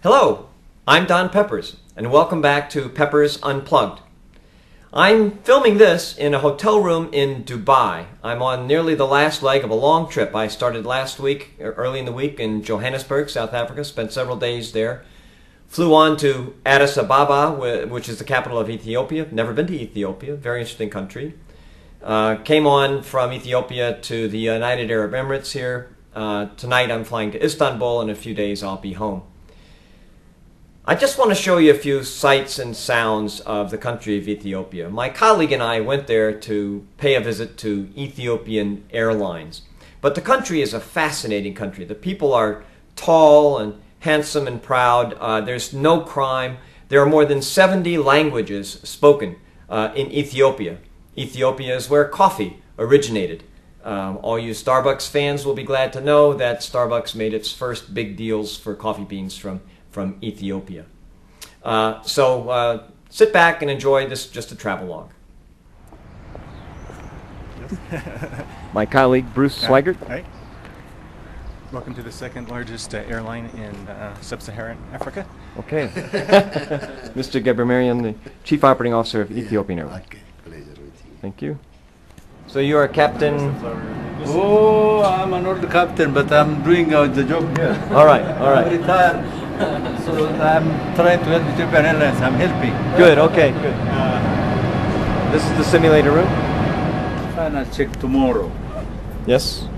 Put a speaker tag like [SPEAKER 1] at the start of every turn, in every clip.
[SPEAKER 1] Hello, I'm Don Peppers, and welcome back to Peppers Unplugged. I'm filming this in a hotel room in Dubai. I'm on nearly the last leg of a long trip. I started last week, early in the week, in Johannesburg, South Africa, spent several days there. Flew on to Addis Ababa, which is the capital of Ethiopia. Never been to Ethiopia, very interesting country. Came on from Ethiopia to the United Arab Emirates here. Tonight I'm flying to Istanbul. In a few days I'll be home. I just want to show you a few sights and sounds of the country of Ethiopia. My colleague and I went there to pay a visit to Ethiopian Airlines. But the country is a fascinating country. The people are tall and handsome and proud. There's no crime. There are more than 70 languages spoken in Ethiopia. Ethiopia is where coffee originated. All you Starbucks fans will be glad to know that Starbucks made its first big deals for coffee beans from Ethiopia. So sit back and enjoy this, just a travelogue. My colleague Bruce Swigert.
[SPEAKER 2] Hi. Welcome to the second largest airline in sub-Saharan Africa.
[SPEAKER 1] Okay. Mr. Gebremarian, the Chief Operating Officer of Ethiopian Airlines.
[SPEAKER 3] Okay, pleasure with you.
[SPEAKER 1] Thank you. So you are Captain...
[SPEAKER 4] Oh, I'm an old captain, but I'm doing the job here.
[SPEAKER 1] All right, all
[SPEAKER 4] I'm
[SPEAKER 1] right.
[SPEAKER 4] retired, so I'm trying to help Ethiopian Airlines. I'm helping.
[SPEAKER 1] Good, okay, good. This is the simulator room?
[SPEAKER 4] Final check tomorrow
[SPEAKER 1] Yes.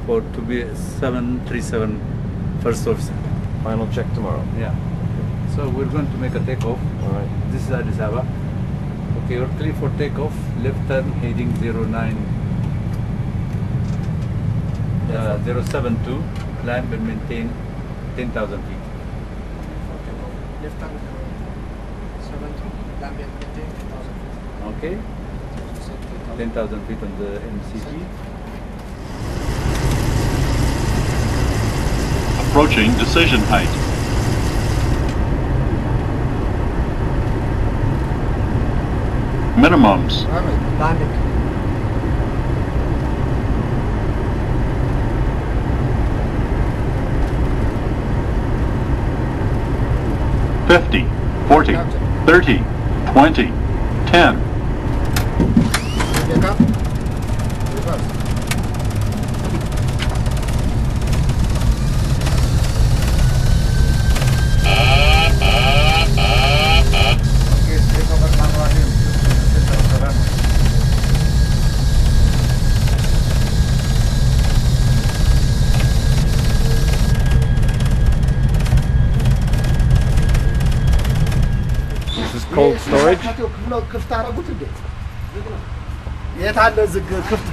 [SPEAKER 4] to be 737 first officer.
[SPEAKER 1] Final check tomorrow.
[SPEAKER 4] Yeah. So we're going to make a takeoff.
[SPEAKER 1] All right.
[SPEAKER 4] This is Addis Ababa. Okay, we're clear for takeoff. Left turn heading 072. Climb and maintain 10,000 feet.
[SPEAKER 5] Left turn 70, climb and maintain 10,000 feet.
[SPEAKER 4] Okay. 10,000 feet on the MCP.
[SPEAKER 6] Approaching decision height. Minimums.
[SPEAKER 5] Landing.
[SPEAKER 6] Fifty, 40, 30, 20, 10.
[SPEAKER 5] Take up. Reverse. Okay, take over Bangladesh.
[SPEAKER 1] This is cold storage.
[SPEAKER 5] ክፍት አደረጉት እንዴ? የት አለ ዝግ ክፍት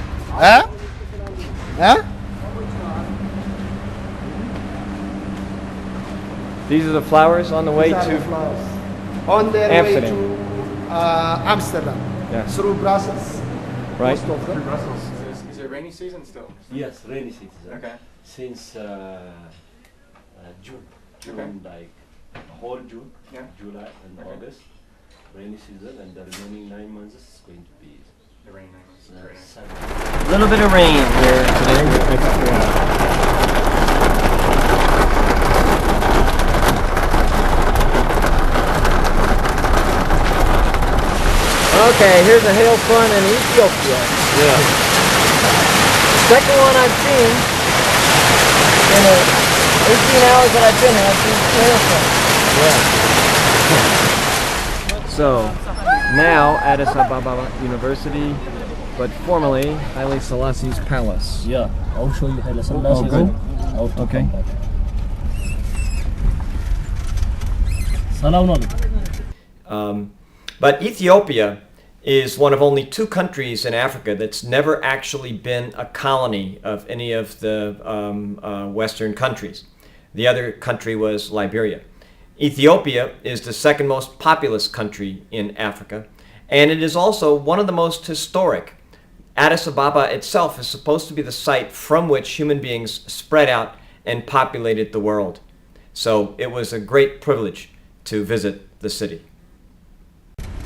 [SPEAKER 1] These are the flowers on the way to...
[SPEAKER 5] on their
[SPEAKER 1] Amsterdam.
[SPEAKER 5] way to Amsterdam
[SPEAKER 1] Yeah.
[SPEAKER 5] through Brussels.
[SPEAKER 1] Right.
[SPEAKER 5] Most of them.
[SPEAKER 2] Brussels. Is it rainy season still?
[SPEAKER 7] Yes, rainy season.
[SPEAKER 2] Okay.
[SPEAKER 7] Since June,
[SPEAKER 2] Okay.
[SPEAKER 7] like whole June,
[SPEAKER 2] Yeah.
[SPEAKER 7] July and
[SPEAKER 2] Okay.
[SPEAKER 7] August, rainy season, and the remaining 9 months is going to be
[SPEAKER 2] The rain is very nice.
[SPEAKER 7] sun.
[SPEAKER 1] A little bit of rain here today. Okay, here's a hail fun in Ethiopia.
[SPEAKER 7] Yeah.
[SPEAKER 1] Second one I've seen in the 18 hours that I've been here. I've seen two hail fun. Yeah. So now Addis Ababa University, but formerly Haile Selassie's palace.
[SPEAKER 8] Yeah, I'll show you Haile Selassie.
[SPEAKER 1] Oh, good. Okay.
[SPEAKER 8] Salam
[SPEAKER 1] But Ethiopia is one of only two countries in Africa that's never actually been a colony of any of the Western countries. The other country was Liberia. Ethiopia is the second most populous country in Africa, and it is also one of the most historic. Addis Ababa itself is supposed to be the site from which human beings spread out and populated the world. So it was a great privilege to visit the city.